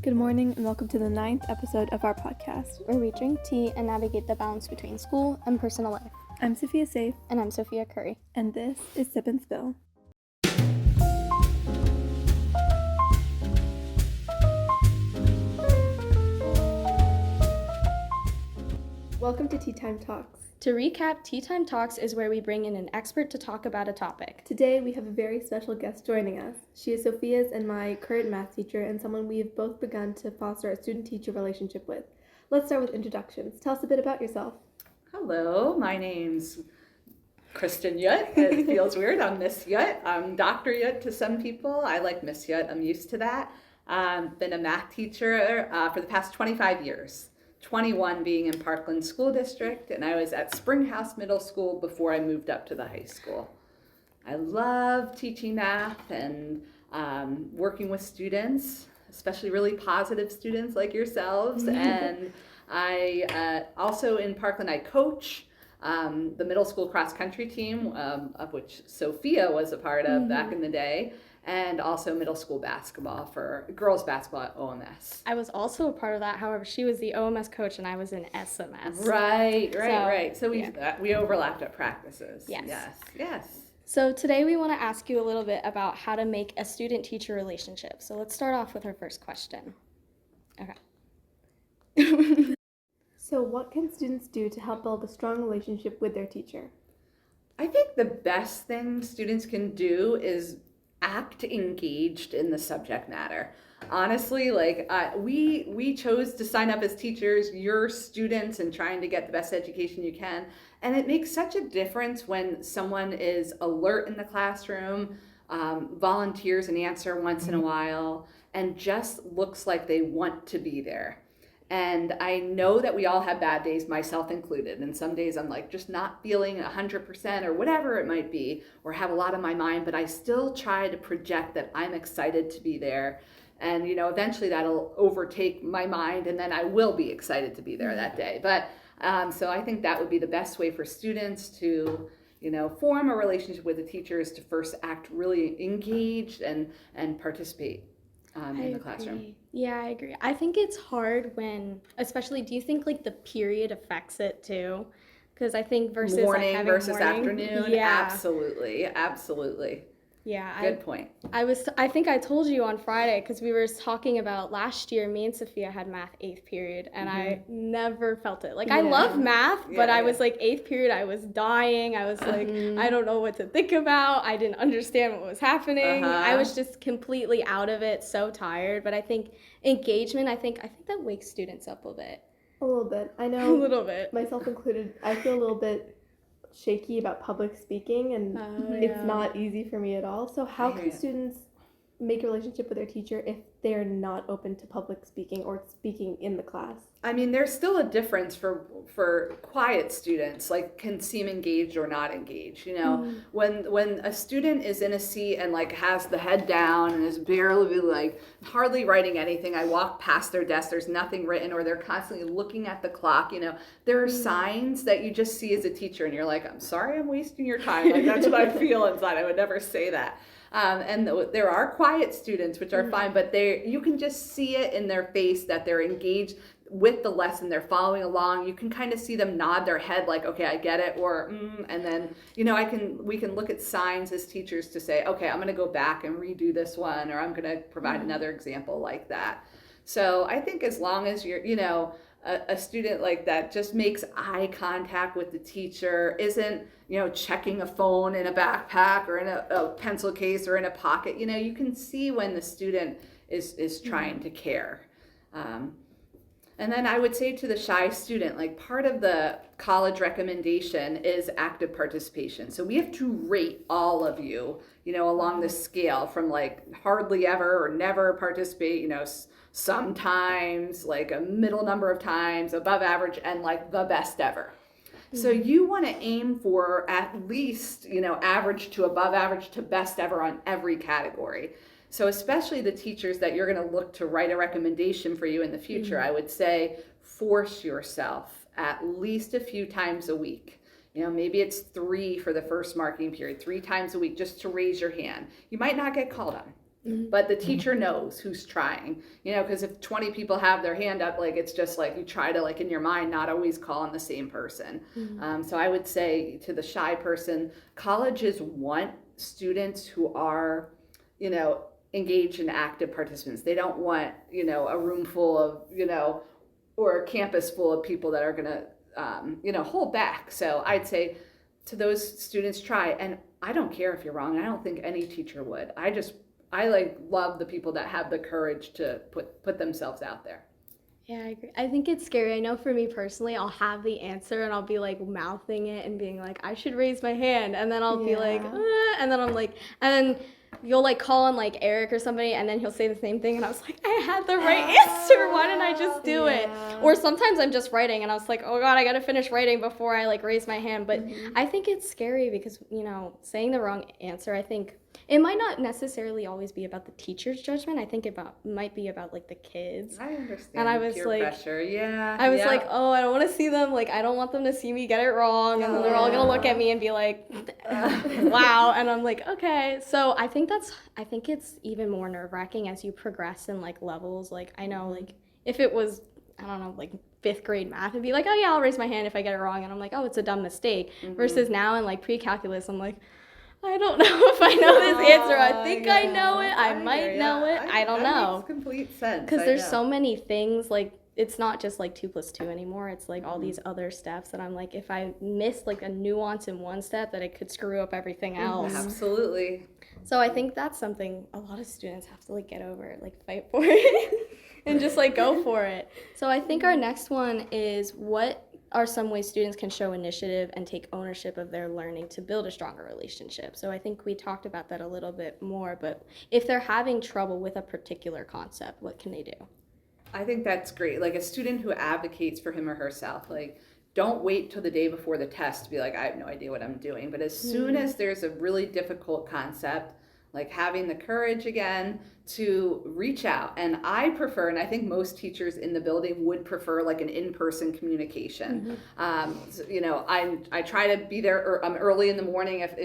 Good morning and welcome to the 9th episode of our podcast, where we drink tea and navigate the balance between school and personal life. I'm Sophia Safe. And I'm Sophia Curry. And this is Sip and Spill. Welcome to Tea Time Talks. To recap, Tea Time Talks is where we bring in an expert to talk about a topic. Today we have a very special guest joining us. She is Sophia's and my current math teacher and someone we have both begun to foster a student-teacher relationship with. Let's start with introductions. Tell us a bit about yourself. Hello, my name's Kristin Yudt. It feels weird. I'm Miss Yudt. I'm Dr. Yudt to some people. I like Miss Yudt. I'm used to that. Been a math teacher for the past 25 years. 21 being in Parkland School District, and I was at Springhouse Middle School before I moved up to the high school. I love teaching math and working with students, especially really positive students like yourselves. And I also in Parkland, I coach the middle school cross country team, of which Sophia was a part of back in the day. And also middle school basketball for girls basketball at OMS. I was also a part of that. However, she was the OMS coach and I was in SMS. Right. So we overlapped at practices. Yes. So today we want to ask you a little bit about how to make a student-teacher relationship. So let's start off with our first question. Okay. So what can students do to help build a strong relationship with their teacher? I think the best thing students can do is act engaged in the subject matter. Honestly, we chose to sign up as teachers, you're students, and trying to get the best education you can. And it makes such a difference when someone is alert in the classroom, volunteers an answer once in a while, and just looks like they want to be there. And I know that we all have bad days, myself included. And some days I'm like just not feeling 100% or whatever it might be, or have a lot on my mind, but I still try to project that I'm excited to be there. And, eventually that'll overtake my mind and then I will be excited to be there that day. But so I think that would be the best way for students to, form a relationship with the teacher is to first act really engaged and participate in the classroom. Yeah, I agree. I think it's hard when, especially, do you think the period affects it too? Because I think versus morning versus morning, afternoon, absolutely. Yeah, good point. I think I told you on Friday because we were talking about last year. Me and Sophia had math 8th period, and I never felt it. I love math, but I was 8th period. I was dying. I was I don't know what to think about. I didn't understand what was happening. I was just completely out of it. So tired. But I think engagement. I think that wakes students up a bit. A little bit. I know. A little bit. Myself included. I feel a little bit shaky about public speaking, and it's not easy for me at all. So how can students make a relationship with their teacher if they're not open to public speaking or speaking in the class? I mean, there's still a difference for quiet students, can seem engaged or not engaged. When a student is in a seat and has the head down and is barely hardly writing anything, I walk past their desk, there's nothing written, or they're constantly looking at the clock. There are signs that you just see as a teacher and you're like, I'm sorry I'm wasting your time. That's what I feel inside. I would never say that. And there are quiet students, which are fine, but you can just see it in their face that they're engaged with the lesson, they're following along. You can kind of see them nod their head okay, I get it, or and then we can look at signs as teachers to say, okay, I'm going to go back and redo this one, or I'm going to provide another example like that. So I think as long as you're a student like that just makes eye contact with the teacher, isn't checking a phone in a backpack or in a pencil case or in a pocket, you can see when the student is trying to care. And then I would say to the shy student, part of the college recommendation is active participation. So we have to rate all of you, along the scale from hardly ever or never participate, sometimes, a middle number of times, above average, and the best ever. So you want to aim for at least, average to above average to best ever on every category. So especially the teachers that you're going to look to write a recommendation for you in the future, I would say force yourself at least a few times a week. Maybe it's 3 for the first marking period, 3 times a week, just to raise your hand. You might not get called on. But the teacher knows who's trying, because if 20 people have their hand up, like, it's just like you try to, like, in your mind, not always call on the same person. So I would say to the shy person, colleges want students who are, engaged and active participants. They don't want, a room full of, or a campus full of people that are going to, hold back. So I'd say to those students, try. And I don't care if you're wrong. I don't think any teacher would. I love the people that have the courage to put themselves out there. Yeah, I agree. I think it's scary. I know for me personally, I'll have the answer and I'll be like mouthing it and being like, I should raise my hand. And then I'll be like, and then I'm like, and then you'll like call on like Eric or somebody and then he'll say the same thing. And I was like, I had the right answer. Why didn't I just do it? Or sometimes I'm just writing and I was like, oh God, I got to finish writing before I like raise my hand. But I think it's scary because, saying the wrong answer, I think it might not necessarily always be about the teacher's judgment. I think might be about like the kids. I understand. And I was peer like, pressure. Yeah. I was like, oh, I don't want to see them. Like, I don't want them to see me get it wrong, and then they're all gonna look at me and be like, wow. And I'm like, okay. So I think it's even more nerve-wracking as you progress in like levels. Like I know, like if it was, I don't know, like 5th grade math, it'd be like, oh yeah, I'll raise my hand if I get it wrong, and I'm like, oh, it's a dumb mistake. Versus now in like pre-calculus, I'm like, I don't know if I know this answer. I think I know it. I might know it. I don't know. That makes complete sense. Because there's so many things, like, it's not just like 2 + 2 anymore. It's like all these other steps that I'm like, if I miss like a nuance in one step, that it could screw up everything else. Absolutely. So I think that's something a lot of students have to like get over, like fight for it and just like go for it. So I think our next one is, what are some ways students can show initiative and take ownership of their learning to build a stronger relationship? So I think we talked about that a little bit more, but if they're having trouble with a particular concept, what can they do? I think that's great. Like a student who advocates for him or herself, like, don't wait till the day before the test to be like, I have no idea what I'm doing. But as soon as there's a really difficult concept, like having the courage again to reach out. And I prefer, and I think most teachers in the building would prefer, like an in-person communication. I try to be there early in the morning if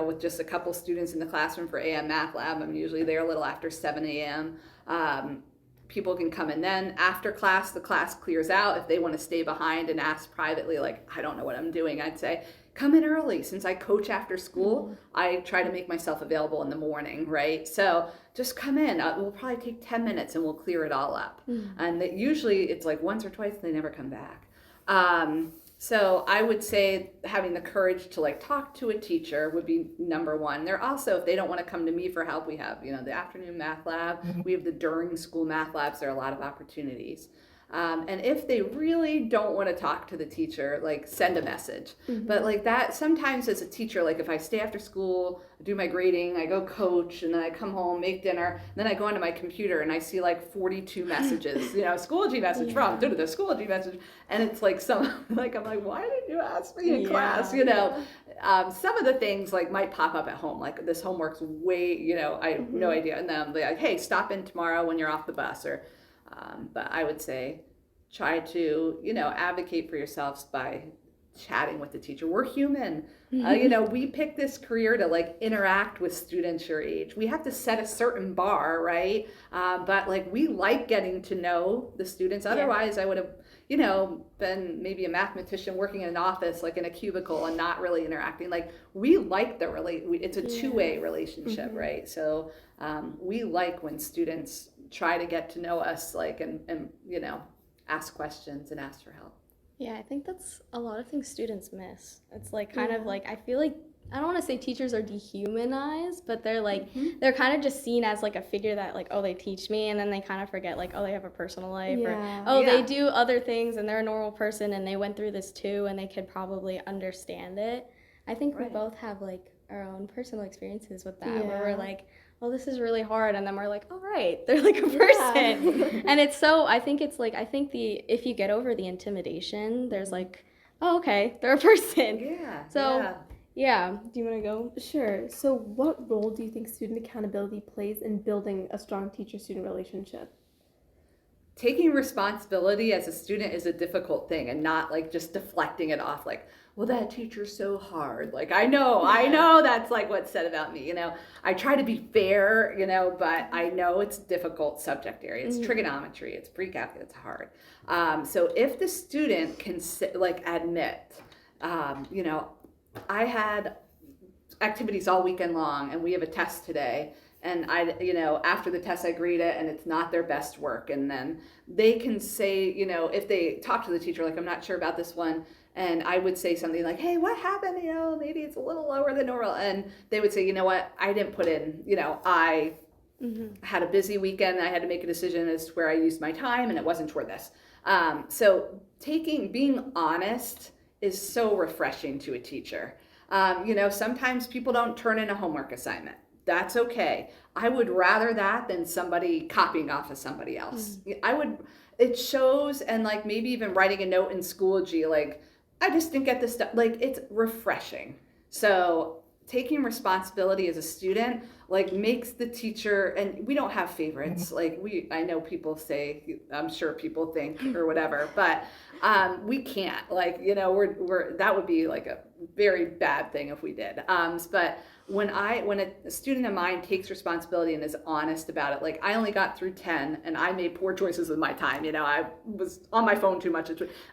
with just a couple students in the classroom for AM Math Lab. I'm usually there a little after 7 a.m. People can come in then. After class, the class clears out. If they want to stay behind and ask privately, like, I don't know what I'm doing, I'd say, come in early. Since I coach after school, I try to make myself available in the morning, right? So just come in. It will probably take 10 minutes and we'll clear it all up. And usually it's like once or twice, they never come back. So I would say having the courage to like talk to a teacher would be number one. They're also, if they don't want to come to me for help, we have, the afternoon math lab. We have the during school math labs. There are a lot of opportunities. And if they really don't want to talk to the teacher, like send a message. But like that, sometimes as a teacher, like if I stay after school, do my grading, I go coach, and then I come home, make dinner, and then I go onto my computer and I see like 42 messages, Schoology message from, the Schoology message. And it's like I'm like, why did you ask me in class? Some of the things like might pop up at home, like this homework's way, I have no idea. And then I'm like, hey, stop in tomorrow when you're off the bus, or but I would say try to, advocate for yourselves by chatting with the teacher. We're human. We pick this career to like interact with students your age. We have to set a certain bar, right? But like we like getting to know the students. Otherwise I would have, been maybe a mathematician working in an office, like in a cubicle and not really interacting. Like we like it's a two-way relationship, right? So we like when students try to get to know us, like, and ask questions and ask for help. Yeah, I think that's a lot of things students miss. It's like kind of like, I feel like, I don't want to say teachers are dehumanized, but they're like, they're kind of just seen as like a figure that like, oh, they teach me, and then they kind of forget like, oh, they have a personal life, or they do other things and they're a normal person and they went through this too and they could probably understand it. I think we both have like our own personal experiences with that, where we're like, well, this is really hard, and then we're like, all right, they're like a person. And it's so, I think if you get over the intimidation, there's like, oh, okay, they're a person. So do you want to go? Sure. So what role do you think student accountability plays in building a strong teacher-student relationship? taking responsibility as a student is a difficult thing, and not like just deflecting it off like, well, that teacher's so hard. Like, I know that's like what's said about me, I try to be fair, but I know it's a difficult subject area. It's trigonometry, it's pre-calculus, it's hard. So if the student can admit, I had activities all weekend long and we have a test today, and after the test I grade it and it's not their best work, and then they can say, if they talk to the teacher, like, I'm not sure about this one, and I would say something like, hey, what happened? Maybe it's a little lower than normal. And they would say, you know what, I didn't put in, I had a busy weekend. I had to make a decision as to where I used my time, and it wasn't toward this. So being honest is so refreshing to a teacher. Sometimes people don't turn in a homework assignment. That's okay. I would rather that than somebody copying off of somebody else. It shows, and like maybe even writing a note in Schoology, like, I just didn't get this stuff. Like, it's refreshing. So taking responsibility as a student, like, makes the teacher, and we don't have favorites. Like, I know people say, I'm sure people think or whatever, but we can't, like, that would be like a very bad thing if we did. But when a student of mine takes responsibility and is honest about it, like, I only got through 10 and I made poor choices with my time. I was on my phone too much.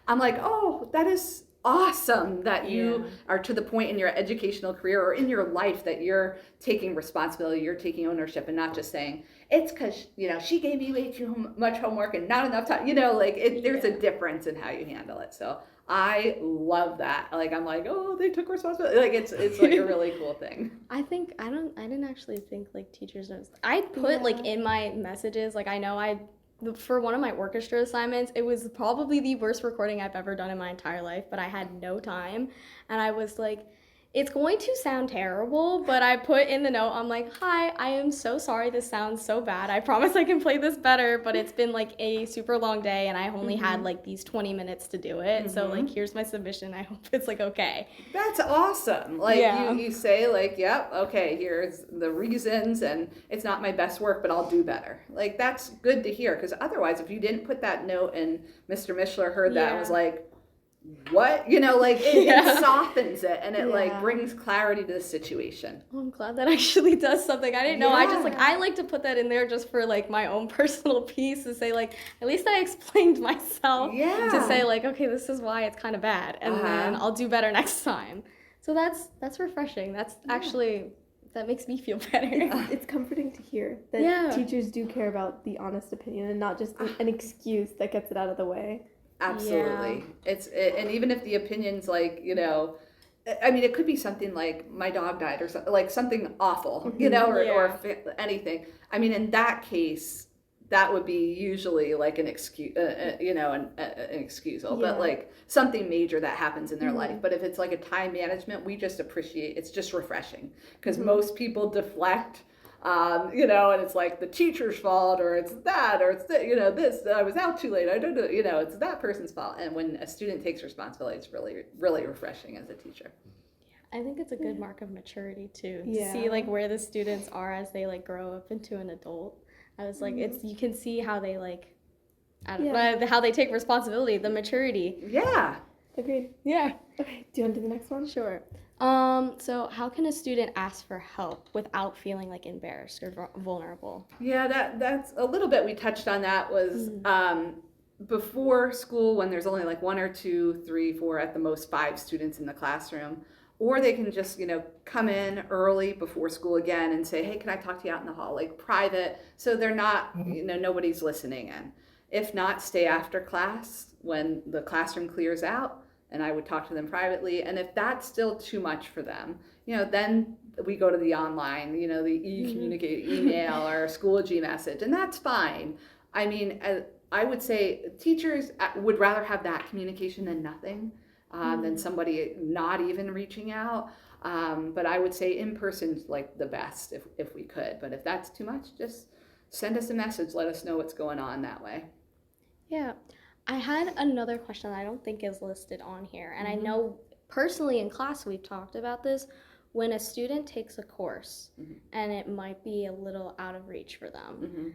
I'm like, oh, that is awesome that you are to the point in your educational career or in your life that you're taking responsibility, you're taking ownership, and not just saying, it's because, she gave me way too much homework and not enough time. There's a difference in how you handle it. So I love that. Like, I'm like, oh, they took responsibility. Like, it's like a really cool thing. I didn't actually think like teachers know. I put like in my messages, like, I know for one of my orchestra assignments, it was probably the worst recording I've ever done in my entire life, but I had no time, and I was like, it's going to sound terrible, but I put in the note, I'm like, hi, I am so sorry this sounds so bad. I promise I can play this better, but it's been like a super long day and I only had like these 20 minutes to do it. So like, here's my submission. I hope it's like okay. That's awesome. Like, you say like, yep, okay, here's the reasons, and it's not my best work, but I'll do better. Like, that's good to hear, because otherwise, if you didn't put that note and Mr. Mishler heard that and was like, what? It softens it, and it like brings clarity to the situation. Oh, I'm glad that actually does something. I didn't know. I like to put that in there just for like my own personal piece, to say like, at least I explained myself, to say like, okay, this is why it's kind of bad, and then I'll do better next time. So that's refreshing. That's actually, that makes me feel better. It's comforting to hear that teachers do care about the honest opinion and not just an excuse that gets it out of the way. Absolutely. And even if the opinion's like, I mean, it could be something like my dog died or something, like something awful, or anything. I mean, in that case, that would be usually like an excuse, an excusal, but like something major that happens in their life. But if it's like a time management, we just appreciate, it's just refreshing, because most people deflect. And it's like the teacher's fault, or it's that, or it's this, I was out too late, I don't know, it's that person's fault. And when a student takes responsibility, it's really, really refreshing as a teacher. I think it's a good mark of maturity too, to see like where the students are as they like grow up into an adult. I was like, you can see how they like, how they take responsibility, the maturity. Yeah. Agreed. Yeah. Okay, do you want to do the next one? Sure. So how can a student ask for help without feeling like embarrassed or vulnerable? Yeah, that's a little bit, we touched on that, was before school, when there's only like 1 or 2, 3, 4, at the most 5 students in the classroom, or they can just, come in early before school again and say, hey, can I talk to you out in the hall, like private, so they're not, nobody's listening in. If not, stay after class when the classroom clears out, and I would talk to them privately. And if that's still too much for them, then we go to the online, the e-communicate email or Schoology message, and that's fine. I mean, I would say teachers would rather have that communication than nothing, than somebody not even reaching out. But I would say in person's like the best if we could. But if that's too much, just send us a message. Let us know what's going on that way. Yeah. I had another question that I don't think is listed on here, and I know personally in class we've talked about this. When a student takes a course and it might be a little out of reach for them,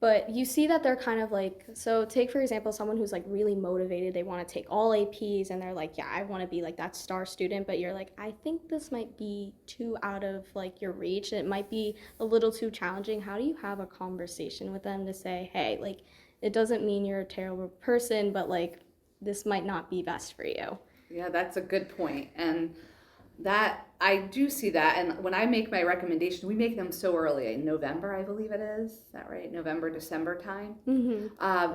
But you see that they're kind of like, so take for example someone who's like really motivated, they want to take all APs and they're like, yeah, I want to be like that star student, but you're like, I think this might be too out of like your reach, it might be a little too challenging. How do you have a conversation with them to say, hey, like it doesn't mean you're a terrible person, but like this might not be best for you? Yeah, that's a good point. And that I do see that, and when I make my recommendations, we make them so early in November, I believe it is that right? November, December time.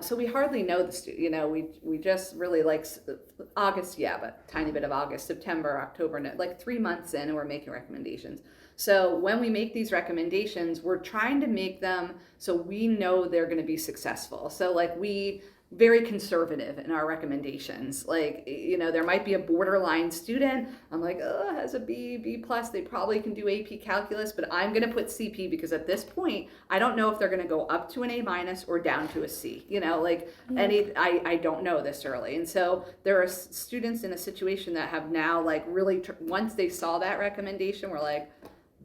So we hardly know the student. You know, we just really like August, yeah, but tiny bit of August, September, October, like 3 months in, and we're making recommendations. So when we make these recommendations, we're trying to make them so we know they're going to be successful. So like we very conservative in our recommendations. Like, you know, there might be a borderline student. I'm like, oh, has a B plus. They probably can do AP calculus, but I'm going to put CP because at this point, I don't know if they're going to go up to an A minus or down to a C. You know, like I don't know this early. And so there are students in a situation that have now like really, once they saw that recommendation, we're like,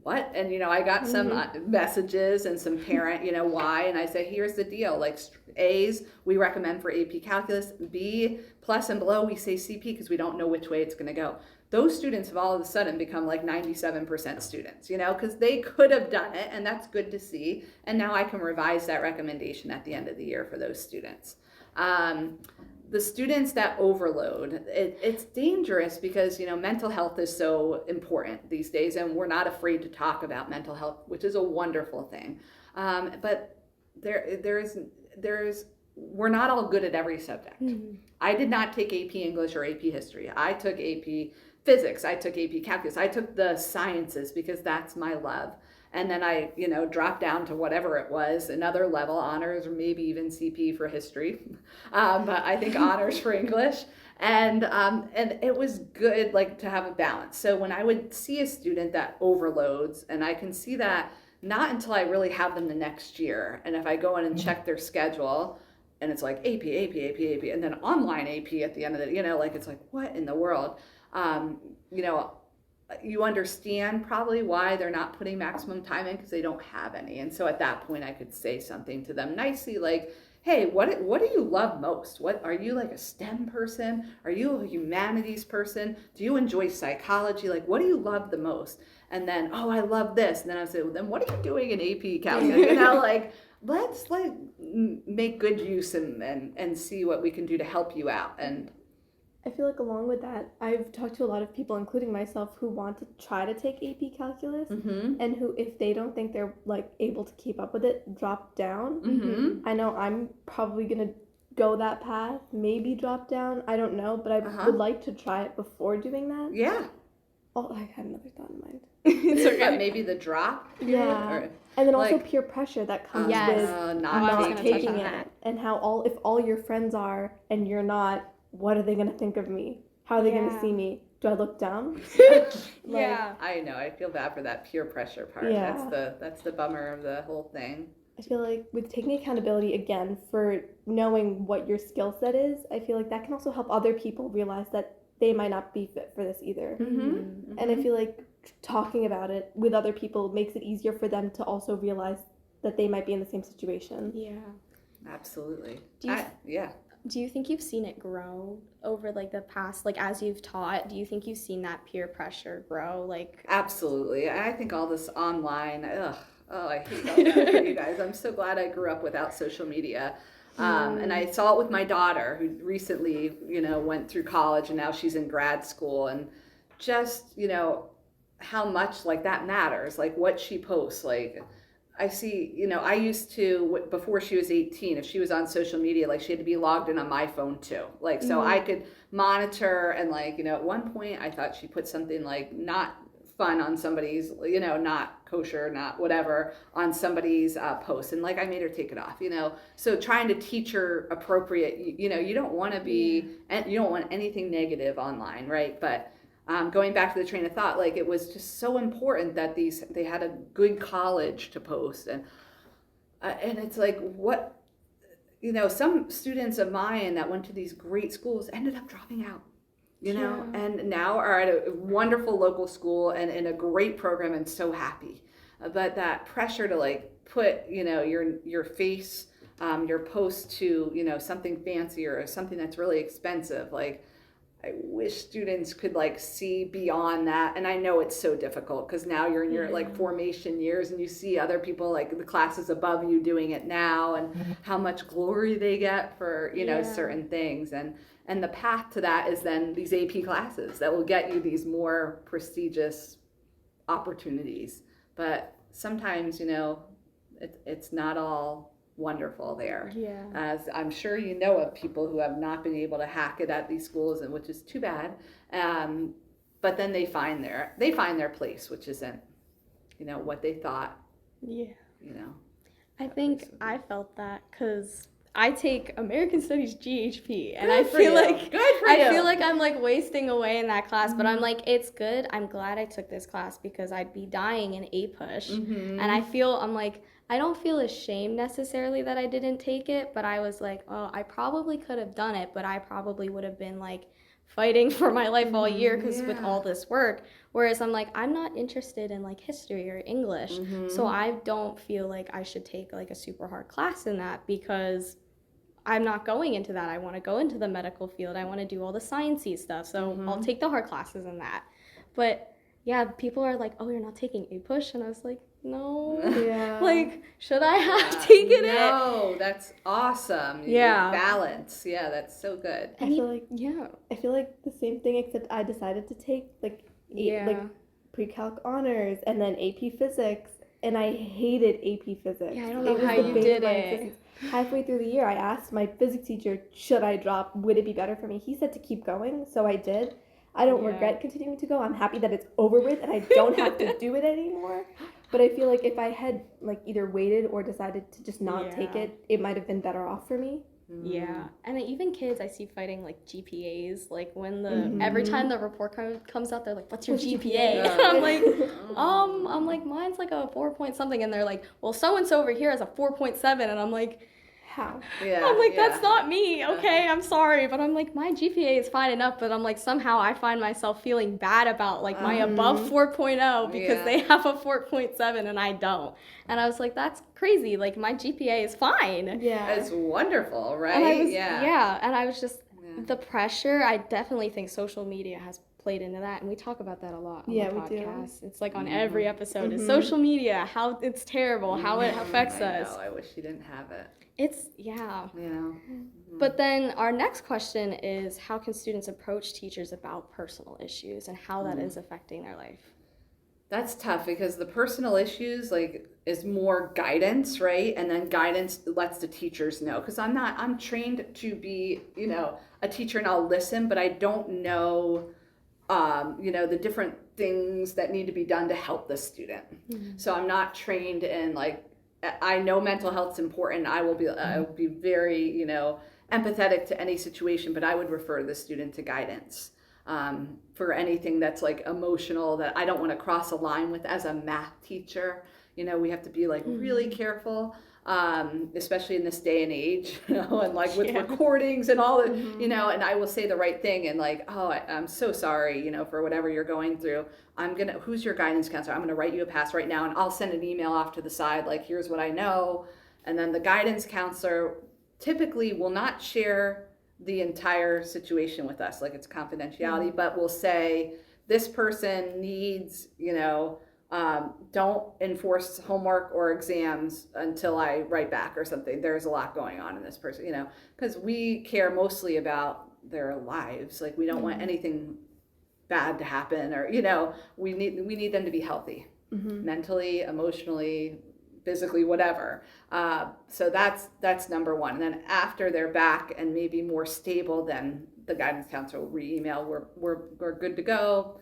what? And, you know, I got some messages and some parent, you know, why? And I say, here's the deal. Like A's, we recommend for AP calculus. B plus and below, we say CP because we don't know which way it's going to go. Those students have all of a sudden become like 97% students, you know, because they could have done it, and that's good to see. And now I can revise that recommendation at the end of the year for those students. The students that overload, it's dangerous because, you know, mental health is so important these days, and we're not afraid to talk about mental health, which is a wonderful thing. But we're not all good at every subject. I did not take AP English or AP History. I took AP Physics. I took AP Calculus. I took the sciences because that's my love. And then I, you know, dropped down to whatever it was, another level, honors, or maybe even CP for history. But I think honors for English. And it was good, like, to have a balance. So when I would see a student that overloads, and I can see that not until I really have them the next year. And if I go in and check their schedule, and it's like AP, and then online AP at the end of the, you know, like, it's like, what in the world? You know, you understand probably why they're not putting maximum time in because they don't have any. And so at that point I could say something to them nicely like, hey, what do you love most? What are you, like a STEM person? Are you a humanities person? Do you enjoy psychology? Like, what do you love the most? And then, oh, I love this. And then I say, well, then what are you doing in AP Calculus? You know, like, let's like make good use and see what we can do to help you out. And I feel like along with that, I've talked to a lot of people, including myself, who want to try to take AP Calculus and who, if they don't think they're like able to keep up with it, drop down. I know I'm probably going to go that path, maybe drop down. I don't know, but I would like to try it before doing that. Yeah. Oh, I had another thought in mind. It's okay. Maybe the drop. Yeah. Or, and then also peer pressure that comes with not taking it. And how if all your friends are and you're not, what are they going to think of me? How are they going to see me? Do I look dumb? Yeah. I know. I feel bad for that peer pressure part. Yeah. That's the bummer of the whole thing. I feel like with taking accountability again for knowing what your skill set is, I feel like that can also help other people realize that they might not be fit for this either. And I feel like talking about it with other people makes it easier for them to also realize that they might be in the same situation. Yeah. Absolutely. Do you think you've seen it grow over like the past, like as you've taught, do you think you've seen that peer pressure grow? Like absolutely. I think all this online, I hate all that for you guys. I'm so glad I grew up without social media. And I saw it with my daughter who recently, you know, went through college and now she's in grad school, and just, you know, how much like that matters, like what she posts. Like I see, you know, I used to, before she was 18, if she was on social media, like she had to be logged in on my phone too. Like, so I could monitor, and like, you know, at one point I thought she put something like not fun on somebody's, you know, not kosher, not whatever, on somebody's post. And like, I made her take it off, you know? So trying to teach her appropriate, you know, you don't want to be, you don't want anything negative online, right? But going back to the train of thought, like it was just so important that they had a good college to post, and it's like, what, you know, some students of mine that went to these great schools ended up dropping out, you know, and now are at a wonderful local school and in a great program and so happy. but that pressure to like put, your face, your post to, something fancier or something that's really expensive. Like, I wish students could like see beyond that. And I know it's so difficult because now you're in your like formation years and you see other people like the classes above you doing it now and how much glory they get for, certain things. And the path to that is then these AP classes that will get you these more prestigious opportunities. But sometimes, it's not all wonderful there. Yeah. As I'm sure you know of people who have not been able to hack it at these schools, and which is too bad. But then they find their place, which isn't, what they thought. Yeah. I that think place would be. I felt that because I take American Studies GHP, and Good I for feel you. like Good for you. I feel like I'm like wasting away in that class, but I'm like, it's good. I'm glad I took this class because I'd be dying in APUSH, and I'm like, I don't feel ashamed necessarily that I didn't take it, but I was like, oh, I probably could have done it, but I probably would have been like fighting for my life all year because with all this work. Whereas I'm like, I'm not interested in like history or English, so I don't feel like I should take like a super hard class in that because I'm not going into that. I want to go into the medical field. I want to do all the sciencey stuff, so I'll take the hard classes in that. But yeah, people are like, oh, you're not taking APUSH, and I was like, no. Yeah. Like, should I have taken it? No, that's awesome. Yeah. Balance. Yeah, that's so good. I feel like Yeah. I feel like the same thing, except I decided to take like pre-calc honors and then AP physics, and I hated AP physics. Yeah, I don't know was how the you bane did of my it. existence. Halfway through the year, I asked my physics teacher, should I drop? Would it be better for me? He said to keep going, so I did. I don't regret continuing to go. I'm happy that it's over with and I don't have to do it anymore. But I feel like if I had like either waited or decided to just not take it, it might have been better off for me. Yeah, and even kids I see fighting like GPAs, like when the every time the report comes out, they're like, "What's your GPA?" And I'm like, mine's like a 4 point something, and they're like, "Well, so and so over here has a 4.7," and I'm like, How? Yeah. I'm like, that's not me. Okay, I'm sorry, but I'm like, my GPA is fine enough, but I'm like, somehow I find myself feeling bad about like my above 4.0 because they have a 4.7 and I don't. And I was like, that's crazy. Like my GPA is fine. Yeah. It's wonderful, right? And I was, yeah. and I was just, the pressure, I definitely think social media has played into that, and we talk about that a lot on the podcast. It's like on every episode is social media, how it's terrible, how it affects us. I wish you didn't have it. It's, But then our next question is, how can students approach teachers about personal issues and how that is affecting their life? That's tough because the personal issues like is more guidance, right? And then guidance lets the teachers know, because I'm trained to be, a teacher and I'll listen, but I don't know, the different things that need to be done to help the student. So I'm not trained in like, I know mental health's important. I will be very, empathetic to any situation, but I would refer the student to guidance for anything that's like emotional that I don't want to cross a line with as a math teacher. We have to be like really careful, especially in this day and age, and like with recordings and all that, and I will say the right thing and like, oh, I'm so sorry, for whatever you're going through. Who's your guidance counselor? I'm going to write you a pass right now, and I'll send an email off to the side, like, here's what I know. And then the guidance counselor typically will not share the entire situation with us, like it's confidentiality, but will say, this person needs, don't enforce homework or exams until I write back or something. There's a lot going on in this person, because we care mostly about their lives. Like we don't want anything bad to happen, or we need them to be healthy, mentally, emotionally, physically, whatever. So that's number one. And then after they're back and maybe more stable, then the guidance counselor will re-email, we're good to go,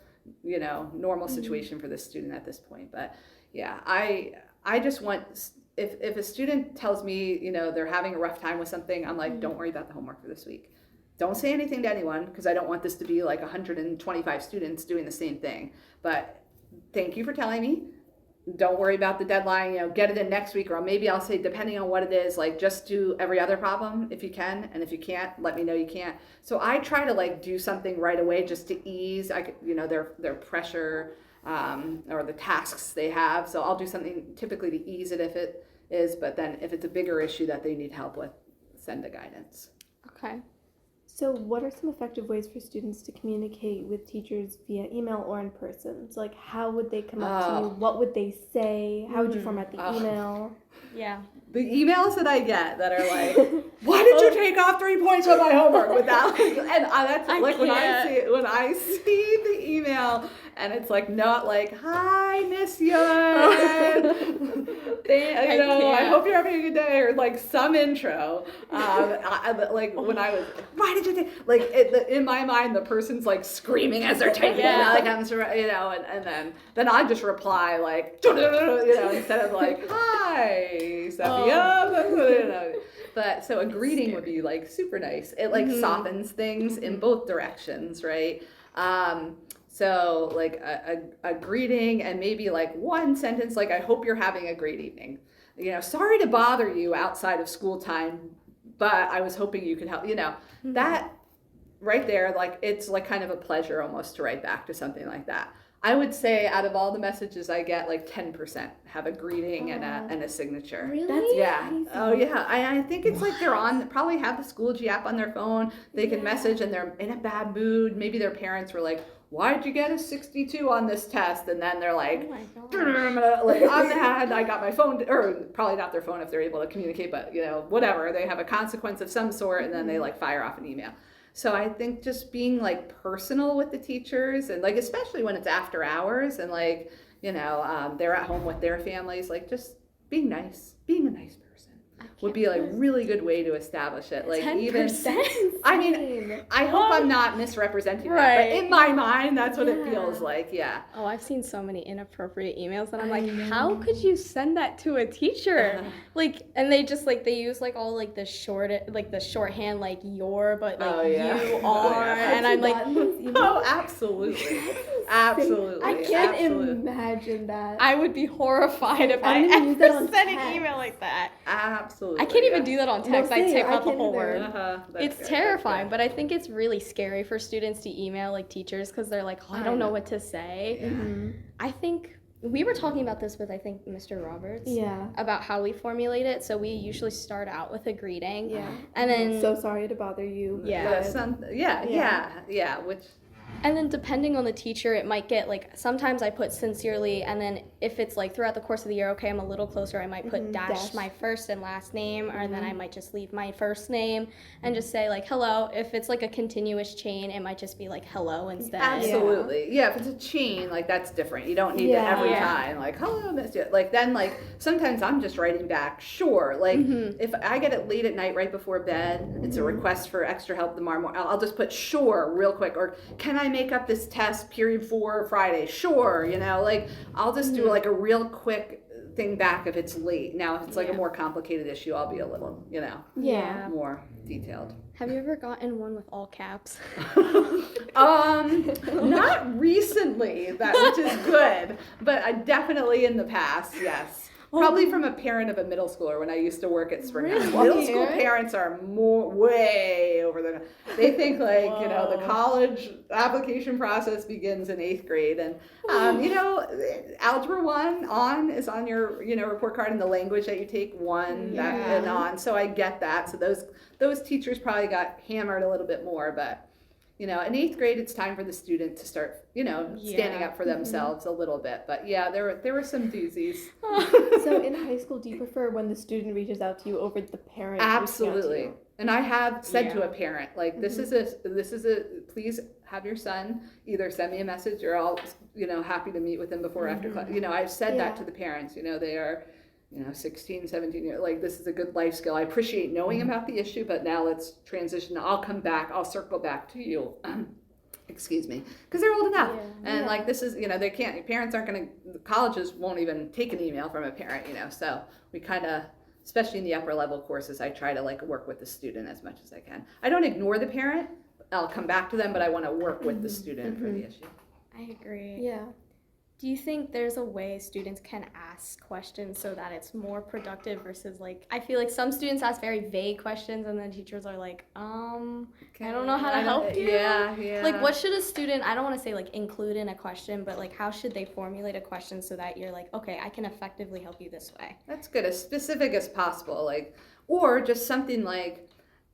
normal situation for this student at this point. But yeah, I just want, if a student tells me, they're having a rough time with something, I'm like, don't worry about the homework for this week. Don't say anything to anyone, because I don't want this to be like 125 students doing the same thing. But thank you for telling me. Don't worry about the deadline, get it in next week, or maybe I'll say, depending on what it is, like just do every other problem if you can, and if you can't, let me know you can't. So I try to like do something right away just to ease, their pressure, or the tasks they have. So I'll do something typically to ease it if it is, but then if it's a bigger issue that they need help with, send a guidance. Okay. So what are some effective ways for students to communicate with teachers via email or in person? So like how would they come up to you? What would they say? How would you format the email? Yeah. The emails that I get that are like, why did you take off 3 points on my homework without, and that's like when I see the email and it's like not like, hi Miss Yudt, I hope you're having a good day, or like some intro, like when I was, why did you take, like in my mind the person's like screaming as they're typing, like I'm, and then I just reply like, instead of like, hi Sophia, but so a greeting would be like super nice. It like softens things in both directions, right? So like a greeting and maybe like one sentence like, I hope you're having a great evening. Sorry to bother you outside of school time, but I was hoping you could help. That right there, like it's like kind of a pleasure almost to write back to something like that. I would say out of all the messages I get, like 10% have a greeting and a signature. Really? That's crazy. Oh yeah. I think it's like they're probably have the Schoology app on their phone. They can message and they're in a bad mood. Maybe their parents were like, why'd you get a 62 on this test? And then they're like, like I'm mad, I got my phone, or probably not their phone if they're able to communicate, but whatever. They have a consequence of some sort and then they like fire off an email. So I think just being like personal with the teachers and like, especially when it's after hours and like, they're at home with their families, like just being a nice person would be like really good way to establish it. Like 10%? Even, I mean, I hope I'm not misrepresenting that, but in my mind, that's what it feels like. Yeah. Oh, I've seen so many inappropriate emails that I'm like, how could you send that to a teacher? Like, and they just like, they use like all like the shorthand, like your, but like you are. And I'm like, oh, absolutely. Absolutely. I can't imagine that. I would be horrified if I ever sent an email like that. Absolutely. I can't even do that on text. I type out the whole word. It's terrifying, but I think it's really scary for students to email like teachers because they're like, I don't know what to say. Mm-hmm. I think we were talking about this with, I think, Mr. Roberts. Yeah. About how we formulate it. So we usually start out with a greeting. Yeah. And then. So sorry to bother you. Yeah. Which. And then depending on the teacher, it might get like, sometimes I put sincerely, and then if it's like throughout the course of the year, okay, I'm a little closer, I might put dash my first and last name, or then I might just leave my first name and just say like, hello. If it's like a continuous chain, it might just be like hello instead. Absolutely. Yeah, if it's a chain, like that's different. You don't need to every time, like, hello, Miss Yudt. Like then like, sometimes I'm just writing back, sure. Like if I get it late at night right before bed, it's a request for extra help tomorrow morning, I'll just put sure real quick, or can I make up this test period 4 Friday? Sure, like I'll just do like a real quick thing back if it's late. Now if it's like a more complicated issue, I'll be a little, more detailed. Have you ever gotten one with all caps? Not recently, which is good, but I definitely in the past, yes. Probably from a parent of a middle schooler when I used to work at Spring House. Middle school parents are way over the. They think like the college application process begins in 8th grade, and Algebra 1 is on your report card, and the language that you take and on. So I get that. So those teachers probably got hammered a little bit more, but. In 8th grade, it's time for the student to start, standing up for themselves a little bit. But yeah, there were some doozies. So in high school, do you prefer when the student reaches out to you over the parent? Absolutely. And I have said to a parent, like, this is a, please have your son either send me a message or I'll, happy to meet with him before or after class. I've said that to the parents, they are, 16, 17 years, like this is a good life skill. I appreciate knowing about the issue, but now let's transition. I'll circle back to you. Excuse me, because they're old enough. And like this is, they can't, parents aren't going to, colleges won't even take an email from a parent, so we kind of, especially in the upper level courses, I try to like work with the student as much as I can. I don't ignore the parent. I'll come back to them, but I want to work with the student for the issue. I agree. Yeah. Do you think there's a way students can ask questions so that it's more productive versus like, I feel like some students ask very vague questions and then teachers are like, I don't know how to help you. Yeah. Like, what should a student, I don't want to say like include in a question, but like how should they formulate a question so that you're like, okay, I can effectively help you this way? That's good, as specific as possible, like, or just something like,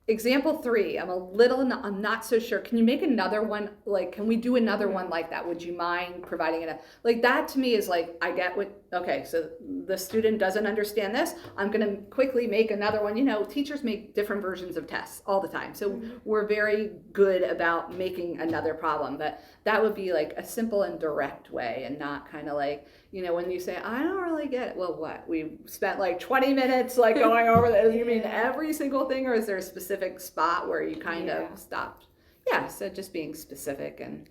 example 3, I'm not so sure. Can you make another one? Like, can we do another one like that? Would you mind providing it? Like, that to me is like, I get what, okay, so the student doesn't understand this. I'm going to quickly make another one. You know, teachers make different versions of tests all the time. So we're very good about making another problem. But that would be like a simple and direct way, and not kind of like, you know, when you say, I don't really get it. Well, what? We spent like 20 minutes like going over that. You mean every single thing, or is there a specific spot where you kind of stopped? Yeah, so just being specific and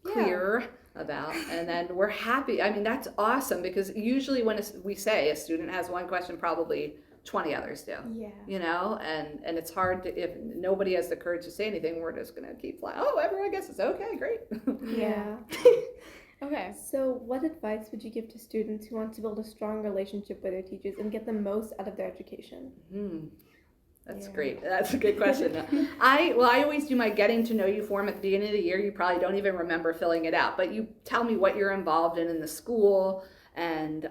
clear about, and then we're happy. I mean, that's awesome, because usually when we say a student has one question, probably 20 others do. Yeah. You know, and it's hard to, if nobody has the courage to say anything, we're just gonna keep flying. Oh, everyone guesses. Okay, great. Yeah. Okay. So what advice would you give to students who want to build a strong relationship with their teachers and get the most out of their education? That's great. That's a good question. I always do my getting to know you form at the beginning of the year. You probably don't even remember filling it out, but you tell me what you're involved in the school, and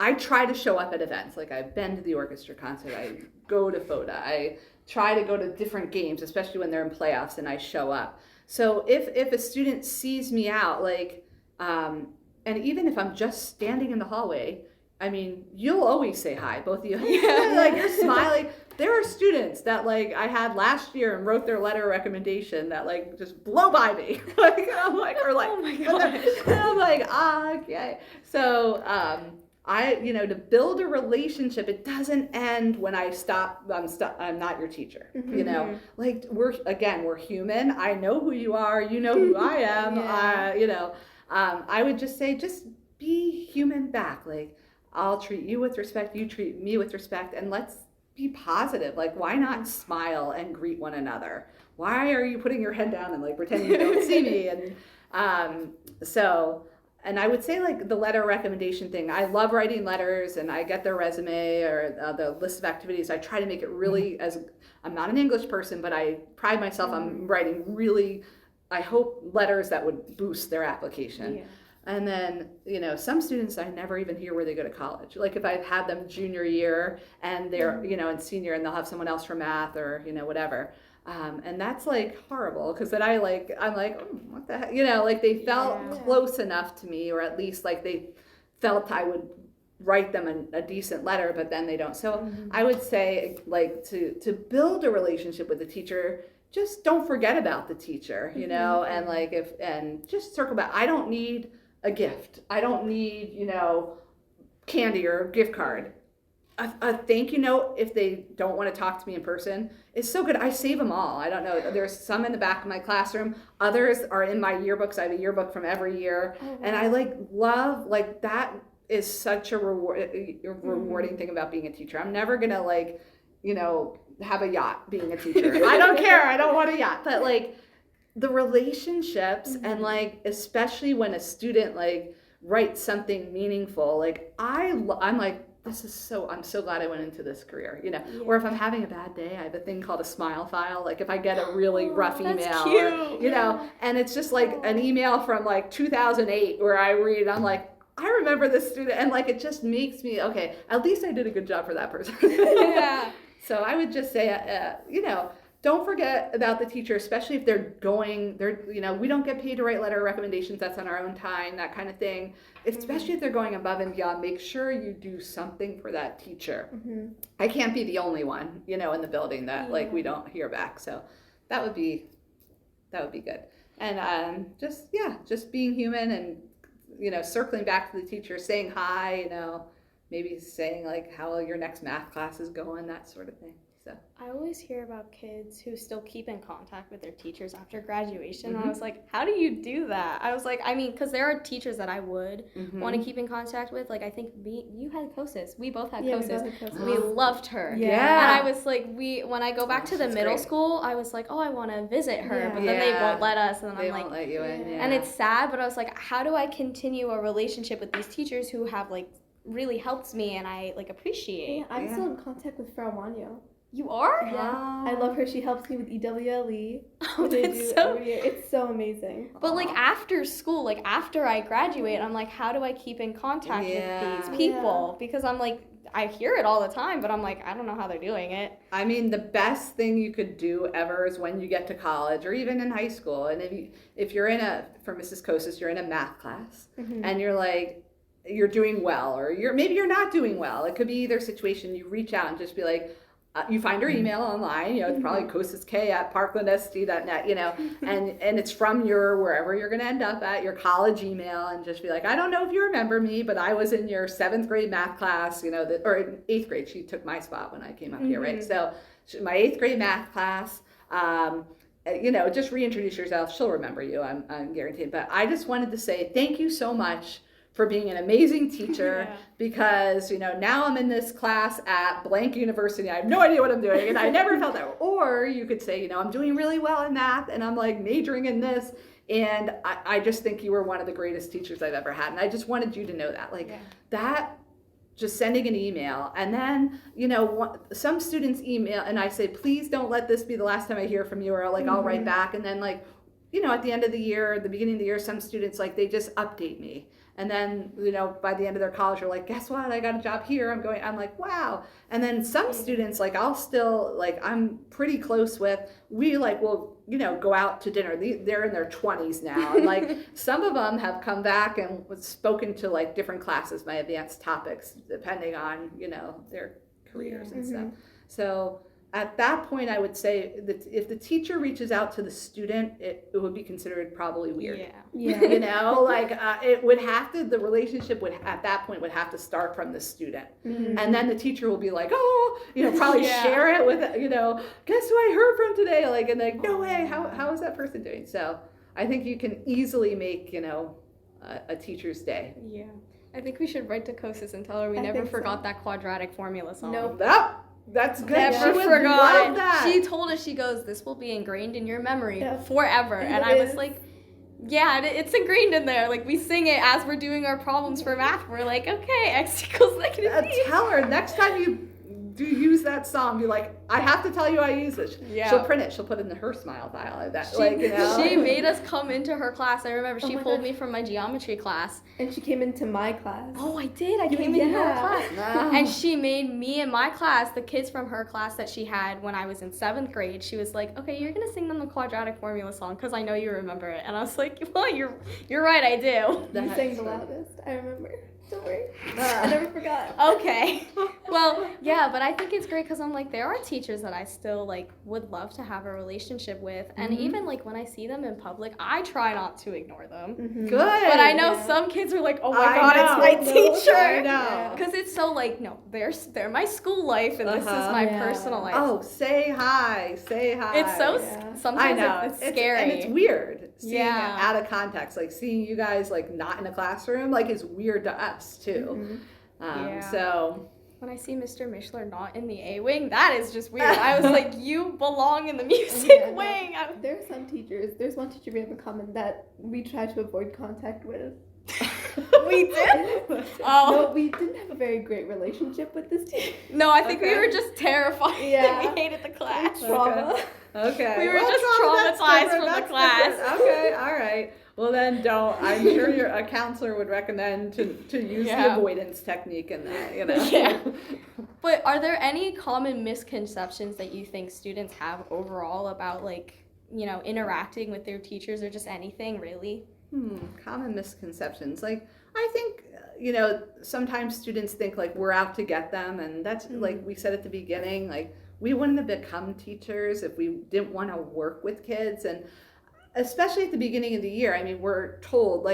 I try to show up at events. Like, I've been to the orchestra concert, I go to FOTA, I try to go to different games, especially when they're in playoffs, and I show up. So if a student sees me out, like, and even if I'm just standing in the hallway, I mean, you'll always say hi, both of you. Like, you're smiling. There are students that, like, I had last year and wrote their letter of recommendation that, like, just blow by me. Like, I'm like, or like, oh my gosh. And I'm like, okay. So, to build a relationship, it doesn't end when I stop. I'm not your teacher. You know, like, we're human. I know who you are. You know who I am. I would just say, just be human back. Like, I'll treat you with respect. You treat me with respect, and let's be positive. Like, why not smile and greet one another? Why are you putting your head down and like pretending you don't see me? And and I would say, like, the letter recommendation thing, I love writing letters, and I get their resume or the list of activities. I try to make it really, I'm not an English person, but I pride myself on writing really, I hope, letters that would boost their application. Yeah. And then, some students, I never even hear where they go to college. Like, if I've had them junior year and they're, in senior, and they'll have someone else for math or, whatever. And that's like horrible, because then I'm like, what the heck? Like, they felt close enough to me, or at least like they felt I would write them a decent letter, but then they don't. So I would say, like, to build a relationship with the teacher, just don't forget about the teacher, and like, and just circle back. I don't need a gift. I don't need, candy or a gift card. A thank you note, if they don't want to talk to me in person, is so good. I save them all. I don't know. There's some in the back of my classroom. Others are in my yearbooks. I have a yearbook from every year. Oh, wow. And I love, like, that is such a rewarding thing about being a teacher. I'm never going to, have a yacht being a teacher. I don't care. I don't want a yacht. But, like, the relationships and, like, especially when a student, like, writes something meaningful, like, I'm like, I'm so glad I went into this career, or if I'm having a bad day, I have a thing called a smile file. Like, if I get a really rough email, cute. And it's just like an email from like 2008 where I read, I'm like, I remember this student, and like, it just makes me, okay, at least I did a good job for that person. Yeah. So I would just say, don't forget about the teacher, especially if we don't get paid to write letter recommendations. That's on our own time, that kind of thing. Especially if they're going above and beyond, make sure you do something for that teacher. I can't be the only one, in the building that like we don't hear back. So that would be good. And just being human, and circling back to the teacher, saying hi, maybe saying like how your next math class is going, that sort of thing. So I always hear about kids who still keep in contact with their teachers after graduation. And I was like, how do you do that? I was like, I mean, because there are teachers that I would want to keep in contact with. Like, I think you had Kosis. We both had Kosis. We loved her. Yeah. And I was like, when I go back to the middle school, I was like, oh, I want to visit her. But then they won't let us. And then they I'm won't like, let you in. Yeah. And it's sad, but I was like, how do I continue a relationship with these teachers who have like really helped me and I like appreciate? Yeah, I'm still in contact with Frau Wanyo. You are? Yeah. I love her. She helps me with EWLE. Oh, that's so... every year. It's so amazing. But like after school, like after I graduate, I'm like, how do I keep in contact with these people? Because I'm like, I hear it all the time, but I'm like, I don't know how they're doing it. I mean, the best thing you could do ever is when you get to college or even in high school. And if you're for Mrs. Kosis, you're in a math class and you're like, you're doing well, or maybe you're not doing well. It could be either situation. You reach out and just be like, you find her email online, it's probably kosisk@parklandsd.net, and it's from wherever you're going to end up at, your college email, and just be like, I don't know if you remember me, but I was in your 7th grade math class, or in 8th grade. She took my spot when I came up here, right? So my 8th grade math class, just reintroduce yourself. She'll remember you, I'm guaranteed. But I just wanted to say thank you so much for being an amazing teacher, because, now I'm in this class at blank university. I have no idea what I'm doing, and I never felt that. Or you could say, I'm doing really well in math, and I'm like majoring in this, and I just think you were one of the greatest teachers I've ever had. And I just wanted you to know that. That, just sending an email. And then, some students email, and I say, please don't let this be the last time I hear from you, or I'll write back. And then at the end of the year, the beginning of the year, some students, they just update me. And then, by the end of their college, you're like, guess what? I got a job here. I'm like, wow. And then some students, I'll still, I'm pretty close with, we will, go out to dinner. They're in their 20s now. And some of them have come back and spoken to different classes, my advanced topics, depending on, their careers and stuff. So at that point, I would say that if the teacher reaches out to the student, it would be considered probably weird. It would have to, the relationship at that point would have to start from the student. And then the teacher will be like, probably share it with, guess who I heard from today? No way, how is that person doing? So I think you can easily make, a teacher's day. Yeah. I think we should write to Kosis and tell her we never forgot that quadratic formula song. Nope. That's good. Never forgot it. She told us, she goes, this will be ingrained in your memory forever. And I was like, yeah, it's ingrained in there. We sing it as we're doing our problems for math. We're like, okay, x equals negative b. Tell her next time you do use that song, be like, I have to tell you I use it. Yeah. She'll print it. She'll put it in her smile file. She made us come into her class. I remember she pulled me from my geometry class. And she came into my class. Oh, I did. I came into her class. Wow. And she made me and my class, the kids from her class that she had when I was in 7th grade, she was like, okay, you're going to sing them the quadratic formula song because I know you remember it. And I was like, well, you're right, I do. You sang the loudest. I remember. Don't worry. I never forgot. Okay. Well, yeah, but I think it's great because I'm like, there are teachers that I still would love to have a relationship with. And even when I see them in public, I try not to ignore them. Good. But I know some kids are like, oh my God, it's my teacher. I know. Because it's so no, they're my school life and this is my personal life. Oh, say hi. It's so, sometimes I know. It's scary. And it's weird seeing it out of context. Seeing you guys not in a classroom, is weird to us too. So when I see Mr. Mishler not in the A wing, that is just weird. I was like, you belong in the music wing. There are some teachers. There's one teacher we have in common that we try to avoid contact with. We did? No, we didn't have a very great relationship with this teacher. No, I think we were just terrified. Yeah. We hated the class. Trauma. Okay. We were just traumatized from the class. Okay, all right. Well, then don't. I'm sure a counselor would recommend to use the avoidance technique in that, Yeah. But are there any common misconceptions that you think students have overall about, interacting with their teachers or just anything, really? Common misconceptions. I think, sometimes students think, we're out to get them, and that's, we said at the beginning, we wouldn't have become teachers if we didn't want to work with kids, and especially at the beginning of the year, we're told,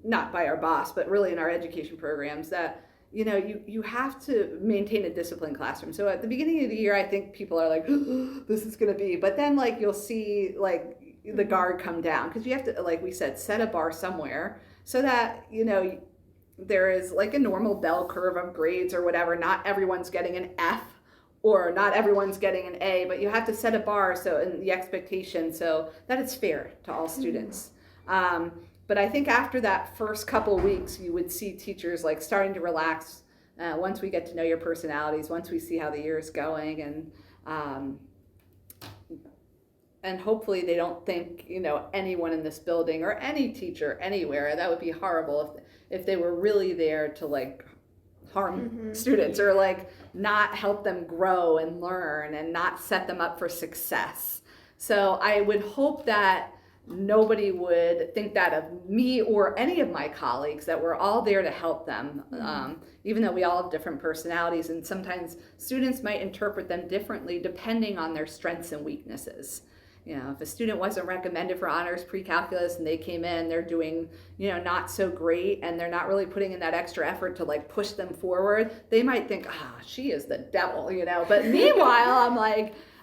not by our boss, but really in our education programs, that, you have to maintain a disciplined classroom. So at the beginning of the year, I think people are like, oh, this is going to be, but then like you'll see like the guard come down, because you have to, like we said, set a bar somewhere so that, there is like a normal bell curve of grades or whatever. Not everyone's getting an F or not everyone's getting an A, but you have to set a bar so, and the expectation so that it's fair to all students. But I think after that first couple of weeks, you would see teachers like starting to relax once we get to know your personalities, once we see how the year is going, and hopefully they don't think, anyone in this building or any teacher anywhere, that would be horrible if they were really there to like harm students or like not help them grow and learn and not set them up for success. So I would hope that nobody would think that of me or any of my colleagues, that we're all there to help them, even though we all have different personalities, and sometimes students might interpret them differently depending on their strengths and weaknesses. If a student wasn't recommended for honors pre-calculus and they came in, they're doing, not so great, and they're not really putting in that extra effort to like push them forward, they might think, she is the devil, But meanwhile,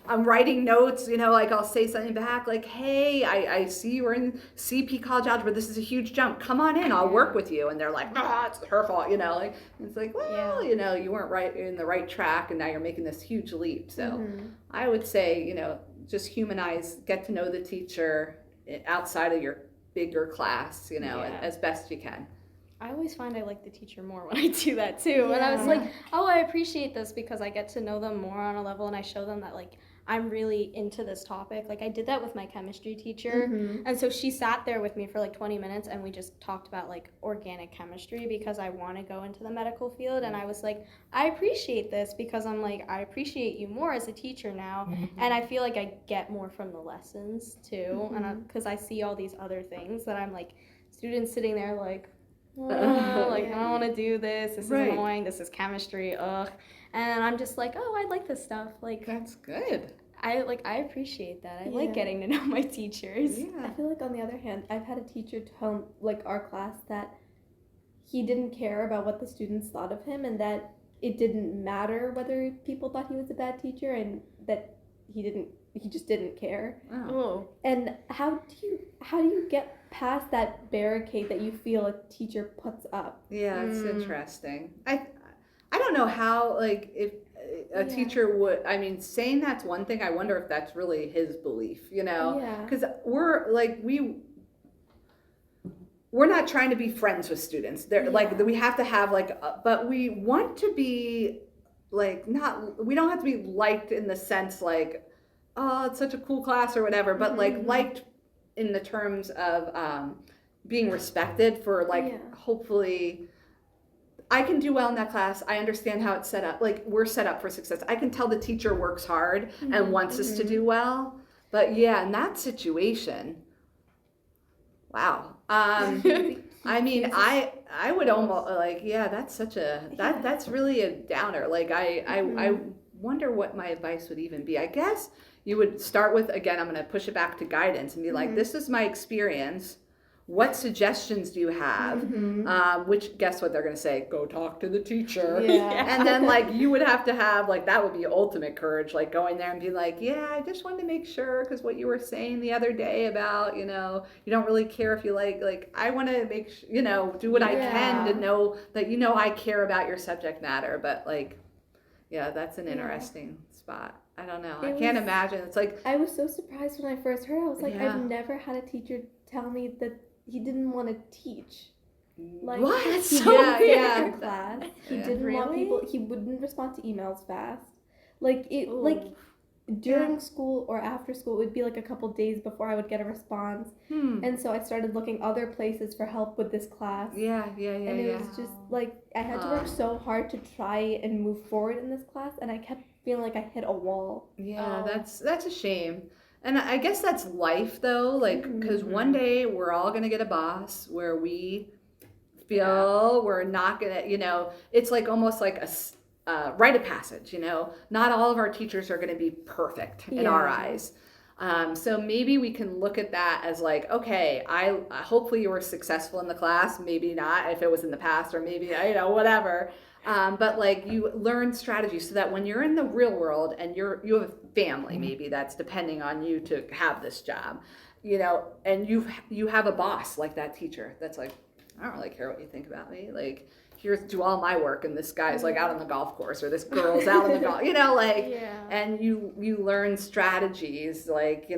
I'm writing notes, like I'll say something back like, hey, I see you were in CP college algebra. This is a huge jump. Come on in, I'll work with you. And they're like, it's her fault, like, it's like, well, you weren't right in the right track and now you're making this huge leap. So I would say, just humanize, get to know the teacher outside of your bigger class, as best you can. I always find I like the teacher more when I do that too. And I was like, I appreciate this because I get to know them more on a level, and I show them that like I'm really into this topic. Like I did that with my chemistry teacher. And so she sat there with me for like 20 minutes and we just talked about like organic chemistry because I want to go into the medical field. And I was like, I appreciate this because I'm like, I appreciate you more as a teacher now. And I feel like I get more from the lessons too. And because I see all these other things that I'm like, students sitting there like, I don't want to do this. This is annoying. This is chemistry. Ugh. And I'm just like, I like this stuff. Like, that's good. I appreciate that. I like getting to know my teachers. I feel like on the other hand, I've had a teacher tell like our class that he didn't care about what the students thought of him, and that it didn't matter whether people thought he was a bad teacher, and that he just didn't care. Oh. And how do you get past that barricade that you feel a teacher puts up? Yeah, it's interesting. I don't know how, like, if a teacher would, saying that's one thing, I wonder if that's really his belief, because we're not trying to be friends with students. They're like, we have to have but we want to be like, we don't have to be liked in the sense like, oh, it's such a cool class or whatever, but like liked in the terms of being respected for hopefully I can do well in that class. I understand how it's set up. Like, we're set up for success. I can tell the teacher works hard and wants us to do well. But in that situation, wow. I would almost that's such that's really a downer. Like, I wonder what my advice would even be. I guess you would start with, again, I'm going to push it back to guidance and be like, this is my experience. What suggestions do you have? Which, guess what they're going to say? Go talk to the teacher. And then you would have to have that would be ultimate courage, going there and be like, I just wanted to make sure, because what you were saying the other day about, you don't really care if you I want to make do what I can to know that I care about your subject matter. But that's an interesting spot. I don't know. I can't imagine. It's like, I was so surprised when I first heard. I was like, I've never had a teacher tell me that he didn't want to teach. What? He So didn't fit yeah. in class. He didn't want people. He wouldn't respond to emails fast. During school or after school, it would be a couple days before I would get a response. And so I started looking other places for help with this class. And it was just I had to work so hard to try and move forward in this class, and I kept feeling like I hit a wall. That's a shame. And I guess that's life, though, because one day we're all going to get a boss where we feel we're not going to, it's almost like a rite of passage, Not all of our teachers are going to be perfect in our eyes. So maybe we can look at that as okay, hopefully you were successful in the class, maybe not if it was in the past, or maybe, whatever. But like you learn strategies so that when you're in the real world and you have a family maybe that's depending on you to have this job, and you have a boss like that teacher that's like, I don't really care what you think about me. Like, do all my work, and this guy's like out on the golf course, or this girl's out on the golf, and you learn strategies, like,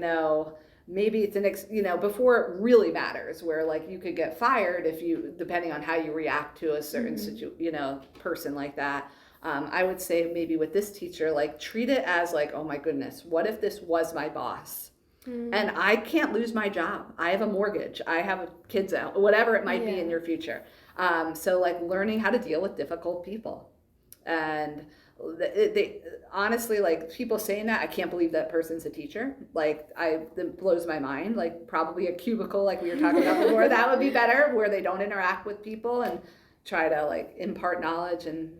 maybe it's before it really matters, where like you could get fired if depending on how you react to a certain person like that. I would say maybe with this teacher, like treat it as like, oh my goodness, what if this was my boss? And I can't lose my job. I have a mortgage. I have kids out, whatever it might be in your future. So like learning how to deal with difficult people. And they honestly, like people saying that, I can't believe that person's a teacher. Like that blows my mind. Like probably a cubicle, like we were talking about before, that would be better, where they don't interact with people and try to like impart knowledge and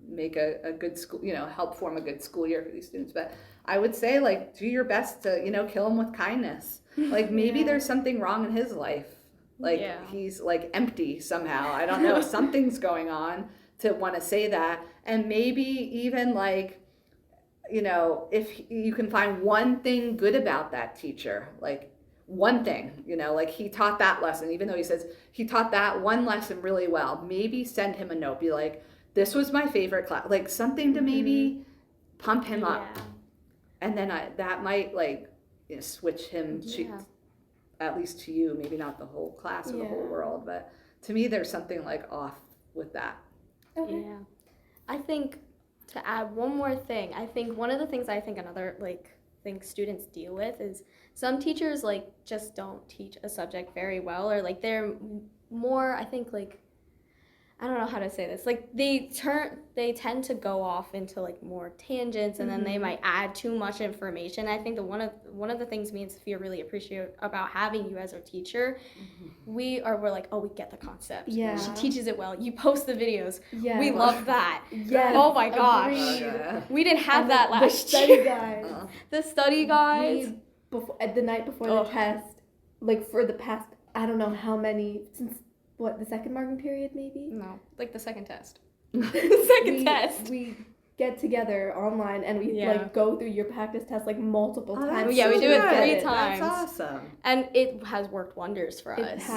make a good school, help form a good school year for these students. But I would say like do your best to, kill him with kindness. Like maybe there's something wrong in his life. Like he's like empty somehow. I don't know. Something's going on to want to say that. And maybe even like, if you can find one thing good about that teacher, like one thing, like he taught that lesson, even though he says he taught that one lesson really well, maybe send him a note, be like, this was my favorite class, like something to maybe pump him up. And then that might like switch him to, at least to you, maybe not the whole class or the whole world, but to me there's something like off with that. Okay. Yeah. I think to add one more thing, I think one of the things another thing students deal with is some teachers like just don't teach a subject very well, or like they're more, I think like, I don't know how to say this. Like they tend to go off into like more tangents, and then they might add too much information. I think one of the things me and Sophia really appreciate about having you as our teacher, we're like, oh, we get the concept. Yeah. She teaches it well. You post the videos. Yeah. We love that. Yeah. Oh my gosh. We didn't have that last year. The study guides. The night before the test, like for the past, I don't know how many, since what, the second marking period maybe? No, like the second test. The test. We get together online and we like go through your practice test like multiple times. Yeah, we do it 3 times. That's awesome. And it has worked wonders for us.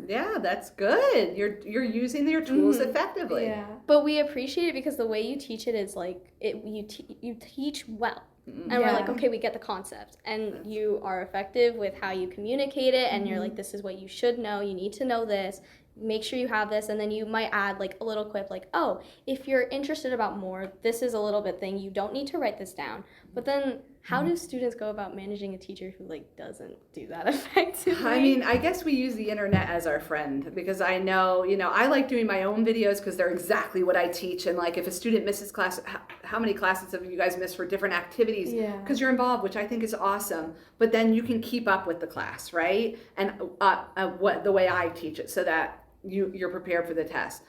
Yeah, that's good. You're using your tools effectively. Yeah. But we appreciate it because the way you teach it is like you teach well. And we're like, okay, we get the concept, and you are effective with how you communicate it, and you're like, this is what you should know, you need to know this, make sure you have this, and then you might add like a little quip like, oh, if you're interested about more, this is a little bit thing, you don't need to write this down. But then how do students go about managing a teacher who like doesn't do that effectively? I mean, I guess we use the internet as our friend, because I know, I like doing my own videos because they're exactly what I teach. And like if a student misses class, how many classes have you guys missed for different activities? Because you're involved, which I think is awesome. But then you can keep up with the class, right? And the way I teach it, so that you're prepared for the test.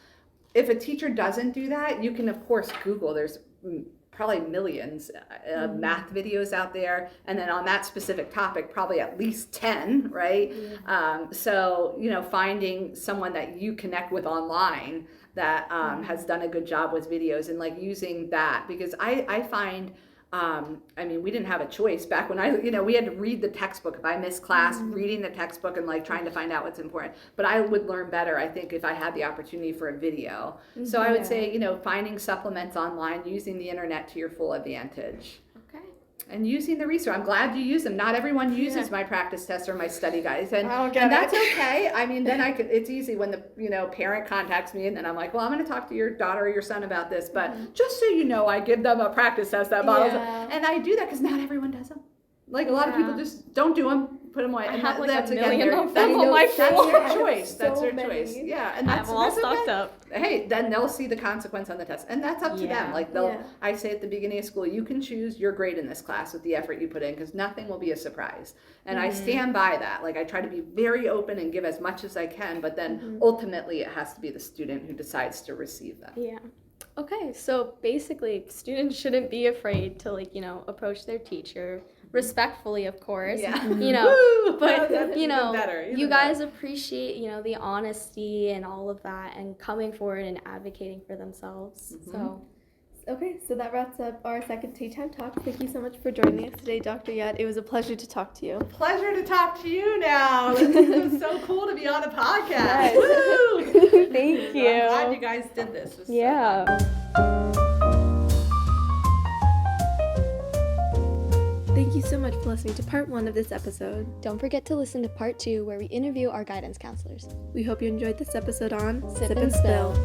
If a teacher doesn't do that, you can of course Google. There's probably millions of math videos out there, and then on that specific topic probably at least 10, right? So finding someone that you connect with online that has done a good job with videos, and like using that, because I find we didn't have a choice back when we had to read the textbook. If I missed class, reading the textbook and like trying to find out what's important. But I would learn better, I think, if I had the opportunity for a video. So I would say, finding supplements online, using the internet to your full advantage. Okay. And using the resource. I'm glad you use them. Not everyone uses my practice test or my study guides. And that's okay. I mean, then it's easy when the parent contacts me, and then I'm like, well, I'm going to talk to your daughter or your son about this. But just so you know, I give them a practice test that models. And I do that because not everyone does them. Like a lot of people just don't do them, put them away. I and have that's a million of that's them on my phone. their choice. That's their choice. Yeah, and that's all stocked up. Hey, then they'll see the consequence on the test, and that's up to them. Like I say at the beginning of school, you can choose your grade in this class with the effort you put in, because nothing will be a surprise. And I stand by that. Like I try to be very open and give as much as I can, but then ultimately it has to be the student who decides to receive that. Yeah. Okay, so basically students shouldn't be afraid to approach their teacher respectfully, of course. Yeah. You know, Woo! but That's you know, even better, you guys appreciate, you know, the honesty and all of that, and coming forward and advocating for themselves. So. Okay, so that wraps up our second Tea Time Talk. Thank you so much for joining us today, Dr. Yudt. It was a pleasure to talk to you. Pleasure to talk to you now. It was so cool to be on a podcast. Yes. Woo! Thank you. I'm glad you guys did this. It was Yeah. so fun. Thank you so much for listening to part 1 of this episode. Don't forget to listen to part 2 where we interview our guidance counselors. We hope you enjoyed this episode on Sip and Spill.